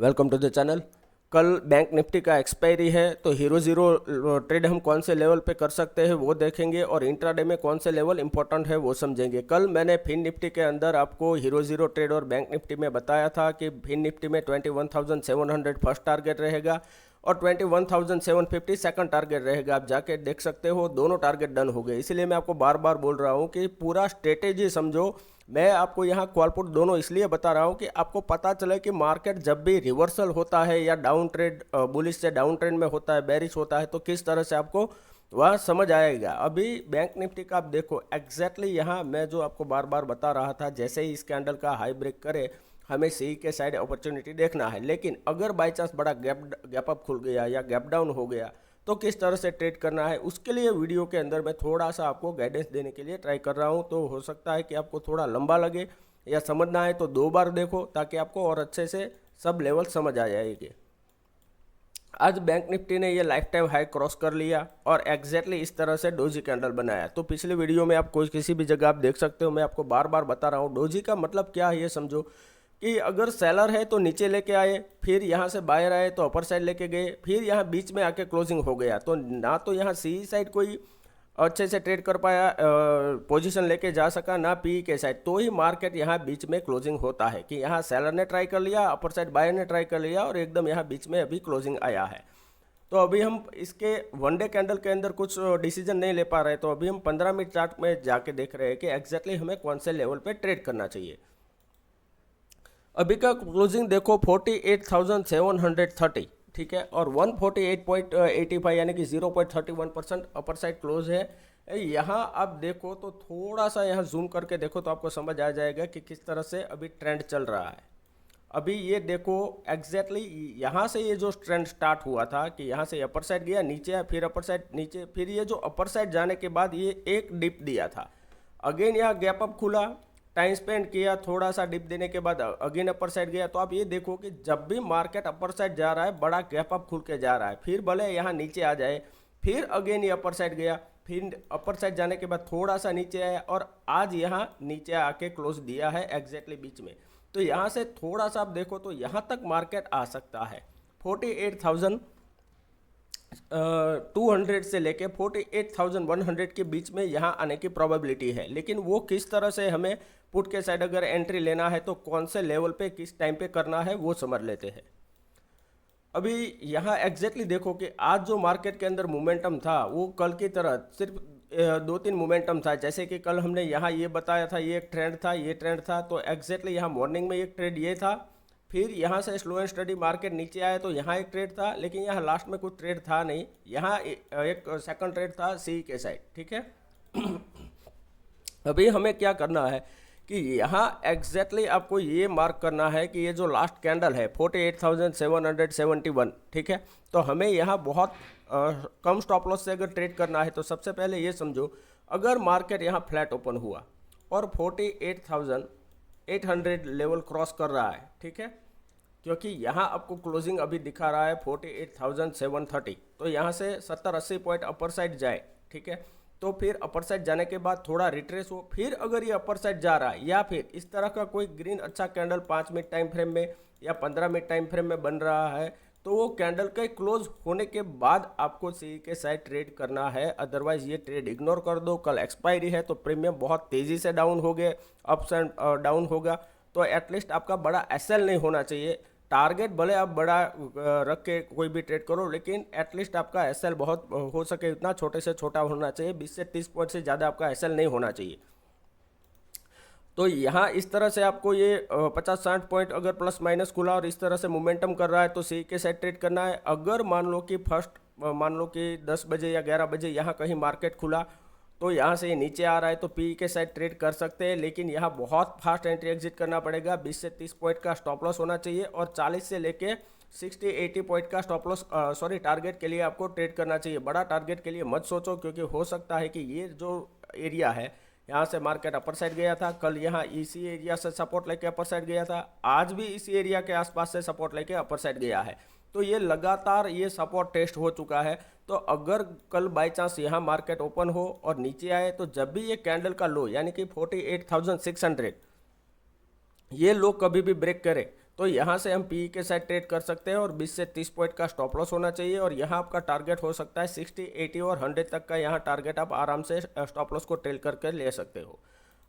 Welcome to the channel. कल Bank Nifty का expiry है, तो हीरो ज़ीरो ट्रेड हम कौन से लेवल पे कर सकते हैं वो देखेंगे और इंट्राडे में कौन से लेवल इंपॉर्टेंट है वो समझेंगे। कल मैंने फिन निफ्टी के अंदर आपको हीरो ज़ीरो ट्रेड और बैंक निफ्टी में बताया था कि फिन निफ्टी में 21,700 फर्स्ट टारगेट रहेगा और 21,750 सेकंड टारगेट रहेगा। आप जाके देख सकते हो, दोनों टारगेट डन हो गए। इसलिए मैं आपको बार बार बोल रहा हूँ कि पूरा स्ट्रेटेजी समझो। मैं आपको यहाँ कॉल पुट दोनों इसलिए बता रहा हूँ कि आपको पता चले कि मार्केट जब भी रिवर्सल होता है या डाउन ट्रेड बुलिश से डाउन ट्रेंड में होता है, बेरिश होता है, तो किस तरह से आपको वह समझ आएगा। अभी बैंक निफ्टी का आप देखो एग्जैक्टली यहाँ मैं जो आपको बार बार बता रहा था, जैसे ही इस कैंडल का हाई ब्रेक करे हमें सी के साइड अपॉर्चुनिटी देखना है। लेकिन अगर बाई चांस बड़ा गैप अप खुल गया या गैप डाउन हो गया तो किस तरह से ट्रेड करना है, उसके लिए वीडियो के अंदर मैं थोड़ा सा आपको गाइडेंस देने के लिए ट्राई कर रहा हूं। तो हो सकता है कि आपको थोड़ा लंबा लगे या समझना है तो दो बार देखो, ताकि आपको और अच्छे से सब लेवल समझ आ जाएगी। आज बैंक निफ्टी ने ये लाइफ टाइम हाई क्रॉस कर लिया और एग्जैक्टली इस तरह से डोजी कैंडल बनाया। तो पिछले वीडियो में आप कोई किसी भी जगह आप देख सकते हो, मैं आपको बार बार बता रहा हूँ डोजी का मतलब क्या है। ये समझो कि अगर सेलर है तो नीचे लेके आए, फिर यहाँ से बायर आए तो अपर साइड लेके गए, फिर यहाँ बीच में आके क्लोजिंग हो गया। तो ना तो यहाँ सी साइड कोई अच्छे से ट्रेड कर पाया, पोजीशन लेके जा सका, ना पी के साइड। तो ही मार्केट यहाँ बीच में क्लोजिंग होता है कि यहाँ सेलर ने ट्राई कर लिया, अपर साइड बायर ने ट्राई कर लिया और एकदम यहाँ बीच में अभी क्लोजिंग आया है। तो अभी हम इसके वनडे कैंडल के अंदर कुछ डिसीजन नहीं ले पा रहे, तो अभी हम 15 मिनट चार्ट में जाके देख रहे हैं कि एग्जैक्टली हमें कौन से लेवल पे ट्रेड करना चाहिए। अभी का क्लोजिंग देखो 48,730, ठीक है, और 148.85 यानी कि 0.31% अपर साइड क्लोज है। यहाँ आप देखो तो थोड़ा सा यहाँ जूम करके देखो तो आपको समझ आ जाएगा कि किस तरह से अभी ट्रेंड चल रहा है। अभी ये देखो एग्जैक्टली यहाँ से ये जो ट्रेंड स्टार्ट हुआ था कि यहाँ से अपर साइड गया, नीचे आया, फिर अपर साइड नीचे, फिर ये जो अपर साइड जाने के बाद ये एक डिप दिया था, अगेन यहाँ गैप अप खुला, टाइम स्पेंड किया, थोड़ा सा डिप देने के बाद अगेन अपर साइड गया। तो आप ये देखो कि जब भी मार्केट अपर साइड जा रहा है बड़ा गैप अप खुल के जा रहा है, फिर भले यहाँ नीचे आ जाए, फिर अगेन ये अपर साइड गया, फिर अपर साइड जाने के बाद थोड़ा सा नीचे आया और आज यहाँ नीचे आके क्लोज दिया है एग्जैक्टली बीच में। तो यहाँ से थोड़ा सा आप देखो तो यहाँ तक मार्केट आ सकता है 48,200 से लेके 48,100 के बीच में यहाँ आने की प्रोबेबिलिटी है। लेकिन वो किस तरह से हमें पुट के साइड अगर एंट्री लेना है तो कौन से लेवल पे किस टाइम पे करना है वो समझ लेते हैं। अभी यहाँ एग्जैक्टली देखो कि आज जो मार्केट के अंदर मोमेंटम था वो कल की तरह सिर्फ दो तीन मोमेंटम था। जैसे कि कल हमने यहाँ ये बताया था, ये एक ट्रेंड था, ये ट्रेंड था, तो एग्जैक्टली यहाँ मॉर्निंग में एक ट्रेड ये था, फिर यहाँ से स्लो एंड स्टडी मार्केट नीचे आया तो यहाँ एक ट्रेड था, लेकिन यहाँ लास्ट में कुछ ट्रेड था नहीं। यहाँ एक सेकंड ट्रेड था सी के साइड, ठीक है। अभी हमें क्या करना है कि यहाँ एग्जैक्टली आपको ये मार्क करना है कि ये जो लास्ट कैंडल है 48,771, ठीक है। तो हमें यहाँ बहुत कम स्टॉप लॉस से अगर ट्रेड करना है तो सबसे पहले ये समझो, अगर मार्केट यहाँ फ्लैट ओपन हुआ और 48,800 लेवल क्रॉस कर रहा है, ठीक है, क्योंकि यहाँ आपको क्लोजिंग अभी दिखा रहा है 48,730, तो यहाँ से 70-80 पॉइंट अपर साइड जाए, ठीक है। तो फिर अपर साइड जाने के बाद थोड़ा रिट्रेस हो, फिर अगर ये अपर साइड जा रहा है या फिर इस तरह का कोई ग्रीन अच्छा कैंडल 5 मिनट टाइम फ्रेम में या 15 मिनट टाइम फ्रेम में बन रहा है, तो वो कैंडल के क्लोज होने के बाद आपको सी के साइड ट्रेड करना है। अदरवाइज ये ट्रेड इग्नोर कर दो। कल एक्सपायरी है तो प्रीमियम बहुत तेज़ी से डाउन हो गए, अप्स एंड डाउन होगा, तो एटलीस्ट आपका बड़ा एसएल नहीं होना चाहिए। टारगेट भले आप बड़ा रख के कोई भी ट्रेड करो, लेकिन एटलीस्ट आपका एसएल बहुत हो सके उतना छोटे से छोटा होना चाहिए। 20 से 30 पॉइंट से ज़्यादा आपका एसएल नहीं होना चाहिए। तो यहाँ इस तरह से आपको ये 50-60 पॉइंट अगर प्लस माइनस खुला और इस तरह से मोमेंटम कर रहा है तो सी के साइड ट्रेड करना है। अगर मान लो कि मान लो कि 10 बजे या 11 बजे यहाँ कहीं मार्केट खुला तो यहाँ से ये नीचे आ रहा है तो पी के साइड ट्रेड कर सकते हैं, लेकिन यहाँ बहुत फास्ट एंट्री एग्जिट करना पड़ेगा। 20 से 30 पॉइंट का स्टॉप लॉस होना चाहिए और 40 से लेके 60-80 पॉइंट का स्टॉप लॉस टारगेट के लिए आपको ट्रेड करना चाहिए। बड़ा टारगेट के लिए मत सोचो, क्योंकि हो सकता है कि ये जो एरिया है यहाँ से मार्केट अपर साइड गया था, कल यहाँ इसी एरिया से सपोर्ट लेके अपर साइड गया था, आज भी इसी एरिया के आसपास से सपोर्ट लेके अपर साइड गया है। तो ये लगातार ये सपोर्ट टेस्ट हो चुका है। तो अगर कल बाई चांस यहाँ मार्केट ओपन हो और नीचे आए तो जब भी ये कैंडल का लो यानी कि 48,600 ये लो कभी भी ब्रेक करे तो यहाँ से हम पी के साथ ट्रेड कर सकते हैं और 20 से 30 पॉइंट का स्टॉप लॉस होना चाहिए और यहाँ आपका टारगेट हो सकता है 60, 80 और 100 तक का। यहाँ टारगेट आप आराम से स्टॉप लॉस को ट्रेल करके ले सकते हो।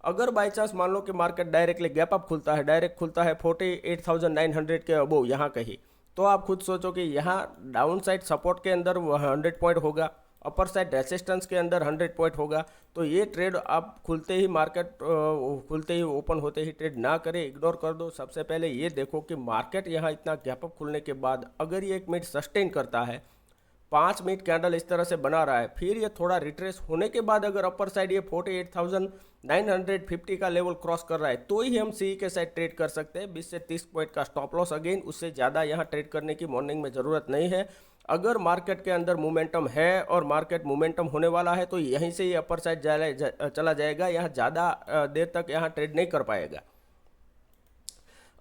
अगर बाई चांस मान लो कि मार्केट डायरेक्टली गैप अप खुलता है, डायरेक्ट खुलता है 48,900 के अबोव यहाँ कहीं, तो आप खुद सोचो कि यहाँ डाउन साइड सपोर्ट के अंदर 100 पॉइंट होगा, अपर साइड रेसिस्टेंस के अंदर 100 पॉइंट होगा। तो ये ट्रेड आप खुलते ही मार्केट खुलते ही ओपन होते ही ट्रेड ना करें, इग्नोर कर दो। सबसे पहले ये देखो कि मार्केट यहाँ इतना गैप अप खुलने के बाद अगर ये 1 मिनट सस्टेन करता है, 5 मिनट कैंडल इस तरह से बना रहा है, फिर ये थोड़ा रिट्रेस होने के बाद अगर अपर साइड ये 48,950 का लेवल क्रॉस कर रहा है, तो ही हम सी के साइड ट्रेड कर सकते हैं। 20 से 30 पॉइंट का स्टॉप लॉस, अगेन उससे ज़्यादा यहाँ ट्रेड करने की मॉर्निंग में ज़रूरत नहीं है। अगर मार्केट के अंदर मोमेंटम है और मार्केट मोमेंटम होने वाला है, तो यहीं से ये अपर साइड चला जाएगा, यहाँ ज़्यादा देर तक यहाँ ट्रेड नहीं कर पाएगा।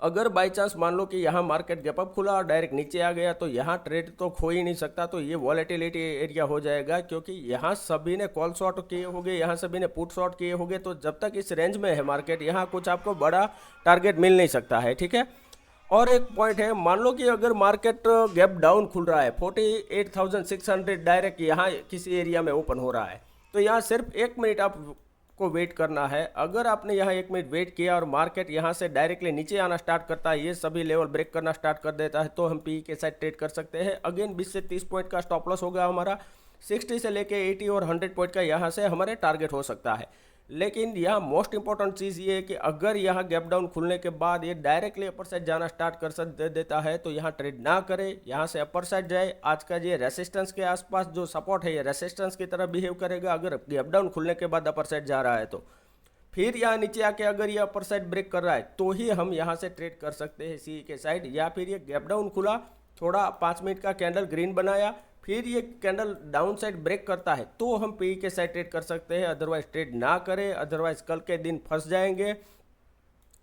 अगर बाई चांस मान लो कि यहाँ मार्केट गैप अप खुला और डायरेक्ट नीचे आ गया, तो यहाँ ट्रेड तो खो ही नहीं सकता, तो ये वॉलेटिलिटी एरिया हो जाएगा, क्योंकि यहाँ सभी ने कॉल शॉर्ट किए होंगे, यहाँ सभी ने पुट शॉर्ट किए होंगे। तो जब तक इस रेंज में है मार्केट, यहाँ कुछ आपको बड़ा टारगेट मिल नहीं सकता है, ठीक है। और एक पॉइंट है, मान लो कि अगर मार्केट गैप डाउन खुल रहा है 48,600 डायरेक्ट यहाँ किसी एरिया में ओपन हो रहा है, तो यहाँ सिर्फ 1 मिनट आपको वेट करना है। अगर आपने यहाँ 1 मिनट वेट किया और मार्केट यहाँ से डायरेक्टली नीचे आना स्टार्ट करता है, ये सभी लेवल ब्रेक करना स्टार्ट कर देता है, तो हम पी के साथ ट्रेड कर सकते हैं। अगेन 20 से 30 पॉइंट का स्टॉप लॉस होगा हमारा, 60 से लेके 80 और 100 पॉइंट का यहाँ से हमारे टारगेट हो सकता है। लेकिन यहाँ मोस्ट इंपॉर्टेंट चीज़ ये है कि अगर यहाँ गैप डाउन खुलने के बाद ये डायरेक्टली अपर साइड जाना स्टार्ट कर देता है, तो यहाँ ट्रेड ना करें, यहाँ से अपर साइड जाए। आज का ये रेसिस्टेंस के आसपास जो सपोर्ट है, ये रेसिस्टेंस की तरह बिहेव करेगा। अगर गैप डाउन खुलने के बाद अपर साइड जा रहा है, तो फिर यहाँ नीचे आके अगर ये अपर साइड ब्रेक कर रहा है, तो ही हम यहाँ से ट्रेड कर सकते हैं सी के साइड। या फिर ये गैप डाउन खुला, थोड़ा 5 मिनट का कैंडल ग्रीन बनाया, फिर ये कैंडल डाउन साइड ब्रेक करता है, तो हम पी के साइड ट्रेड कर सकते हैं। अदरवाइज ट्रेड ना करें, अदरवाइज कल के दिन फंस जाएंगे,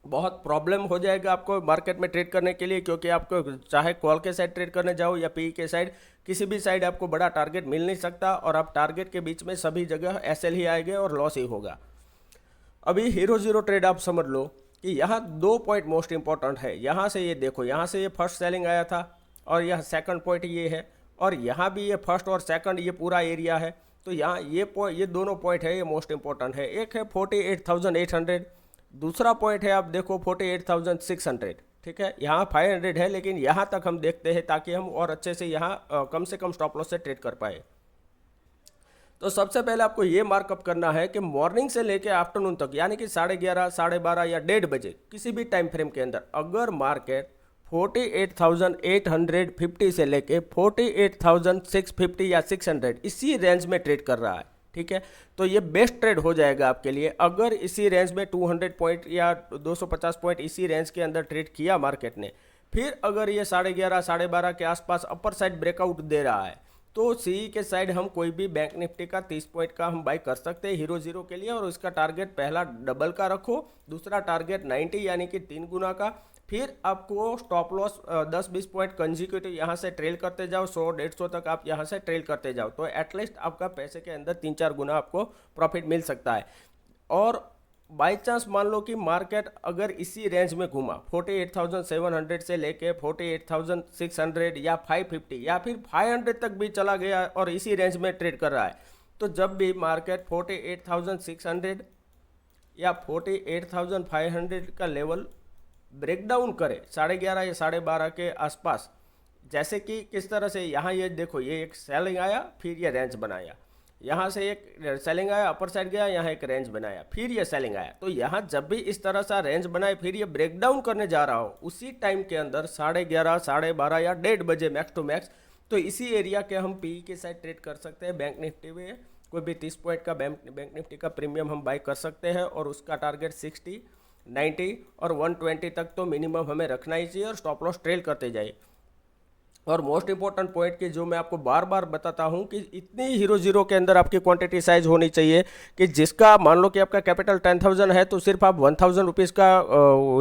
बहुत प्रॉब्लम हो जाएगा आपको मार्केट में ट्रेड करने के लिए। क्योंकि आपको चाहे कॉल के साइड ट्रेड करने जाओ या पी के साइड, किसी भी साइड आपको बड़ा टारगेट मिल नहीं सकता, और आप टारगेट के बीच में सभी जगह एसएल ही आएंगे और लॉस ही होगा। अभी हीरो जीरो ट्रेड आप समझ लो कि यहाँ 2 पॉइंट मोस्ट इंपॉर्टेंट है। यहाँ से ये देखो, यहाँ से ये फर्स्ट सेलिंग आया था और यह सेकंड पॉइंट ये है, और यहाँ भी ये फर्स्ट और सेकंड ये पूरा एरिया है। तो यहाँ ये दोनों पॉइंट है, ये मोस्ट इंपॉर्टेंट है। एक है 48,800, दूसरा पॉइंट है आप देखो 48,600, ठीक है। यहाँ 500 है, लेकिन यहाँ तक हम देखते हैं ताकि हम और अच्छे से यहाँ कम से कम स्टॉप लॉस से ट्रेड कर पाए। तो सबसे पहले आपको ये मार्कअप करना है कि मॉर्निंग से लेके आफ्टरनून तक, यानी कि 11:30, 12:30 या 1:30 बजे किसी भी टाइम फ्रेम के अंदर अगर मार्केट 48,850 से लेके 48,650 या 600 इसी रेंज में ट्रेड कर रहा है, ठीक है, तो ये बेस्ट ट्रेड हो जाएगा आपके लिए। अगर इसी रेंज में 200 पॉइंट या 250 पॉइंट इसी रेंज के अंदर ट्रेड किया मार्केट ने, फिर अगर ये 11:30, 12:30 के आसपास अपर साइड ब्रेकआउट दे रहा है, तो सी के साइड हम कोई भी बैंक निफ्टी का 30 पॉइंट का हम बाई कर सकते हैं हीरो जीरो के लिए। और उसका टारगेट पहला डबल का रखो, दूसरा टारगेट 90 यानी कि 3 गुना का। फिर आपको स्टॉप लॉस 10-20 पॉइंट कंजिक्यूटिव यहाँ से ट्रेल करते जाओ, 100-150 तक आप यहाँ से ट्रेल करते जाओ, तो एटलीस्ट आपका पैसे के अंदर 3-4 गुना आपको प्रॉफिट मिल सकता है। और बाई चांस मान लो कि मार्केट अगर इसी रेंज में घूमा 48,700 से लेके 48,600 या 550 या फिर 500 तक भी चला गया और इसी रेंज में ट्रेड कर रहा है, तो जब भी मार्केट 48,600 या 48,500 का लेवल ब्रेकडाउन करे 11:30 या 12:30 के आसपास, जैसे कि किस तरह से यहाँ ये देखो, ये एक सेलिंग आया, फिर ये रेंज बनाया, यहाँ से एक सेलिंग आया, अपर साइड गया, यहाँ एक रेंज बनाया, फिर ये सेलिंग आया। तो यहाँ जब भी इस तरह से रेंज बनाए फिर ये ब्रेकडाउन करने जा रहा हो, उसी टाइम के अंदर 11:30, 12:30 या 1:30 बजे मैक्स टू मैक्स, तो इसी एरिया के हम पी के साइड ट्रेड कर सकते हैं। बैंक निफ्टी में कोई भी 30 पॉइंट का बैंक निफ्टी का प्रीमियम हम बाई कर सकते हैं, और उसका टारगेट 60, 90 और 120 तक तो मिनिमम हमें रखना ही चाहिए, और स्टॉप लॉस ट्रेल करते जाइए। और मोस्ट इंपॉर्टेंट पॉइंट की जो मैं आपको बार बार बताता हूं कि इतनी हीरो जीरो के अंदर आपकी क्वांटिटी साइज होनी चाहिए कि जिसका मान लो कि आपका कैपिटल 10,000 है, तो सिर्फ आप 1,000 रुपीज़ का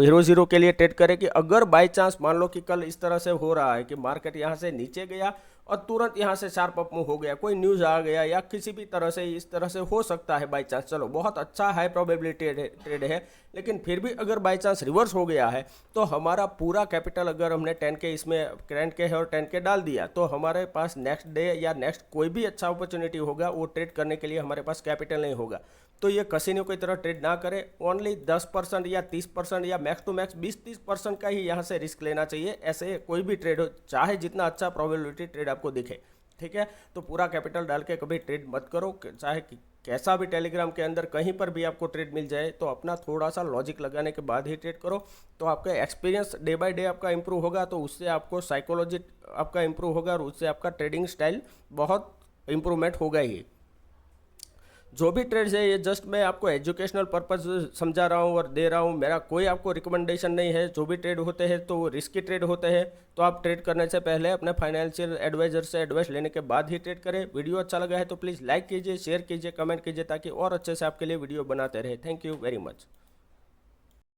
हीरो जीरो के लिए ट्रेड करें। कि अगर बाई चांस मान लो कि कल इस तरह से हो रहा है कि मार्केट यहाँ से नीचे गया और तुरंत यहाँ से शार्प अप मूव हो गया, कोई न्यूज़ आ गया या किसी भी तरह से इस तरह से हो सकता है बाई चांस, चलो बहुत अच्छा हाई प्रोबेबिलिटी ट्रेड है, लेकिन फिर भी अगर बाई चांस रिवर्स हो गया है तो हमारा पूरा कैपिटल अगर हमने 10K इसमें 10K है और 10K डाल दिया तो हमारे पास नेक्स्ट डे या नेक्स्ट कोई भी अच्छा अपॉर्चुनिटी होगा वो ट्रेड करने के लिए हमारे पास कैपिटल नहीं होगा। तो ये कसिनो की तरह ट्रेड ना करें, ओनली 10% या 30% या मैक्स टू मैक्स 20-30% का ही यहाँ से रिस्क लेना चाहिए। ऐसे कोई भी ट्रेड हो, चाहे जितना अच्छा प्रोबेबिलिटी ट्रेड आपको दिखे, ठीक है, तो पूरा कैपिटल डाल के कभी ट्रेड मत करो। चाहे कैसा भी टेलीग्राम के अंदर कहीं पर भी आपको ट्रेड मिल जाए तो अपना थोड़ा सा लॉजिक लगाने के बाद ही ट्रेड करो, तो आपका एक्सपीरियंस डे बाय डे आपका इंप्रूव होगा, तो उससे आपको साइकोलॉजी आपका इंप्रूव होगा और उससे आपका ट्रेडिंग स्टाइल बहुत इंप्रूवमेंट होगा ही। जो भी ट्रेड्स है ये जस्ट मैं आपको एजुकेशनल पर्पस समझा रहा हूँ और दे रहा हूँ, मेरा कोई आपको रिकमेंडेशन नहीं है। जो भी ट्रेड होते हैं तो रिस्की ट्रेड होते हैं, तो आप ट्रेड करने से पहले अपने फाइनेंशियल एडवाइजर से एडवाइस लेने के बाद ही ट्रेड करें। वीडियो अच्छा लगा है तो प्लीज़ लाइक कीजिए, शेयर कीजिए, कमेंट कीजिए ताकि और अच्छे से आपके लिए वीडियो बनाते रहे। Thank you very much.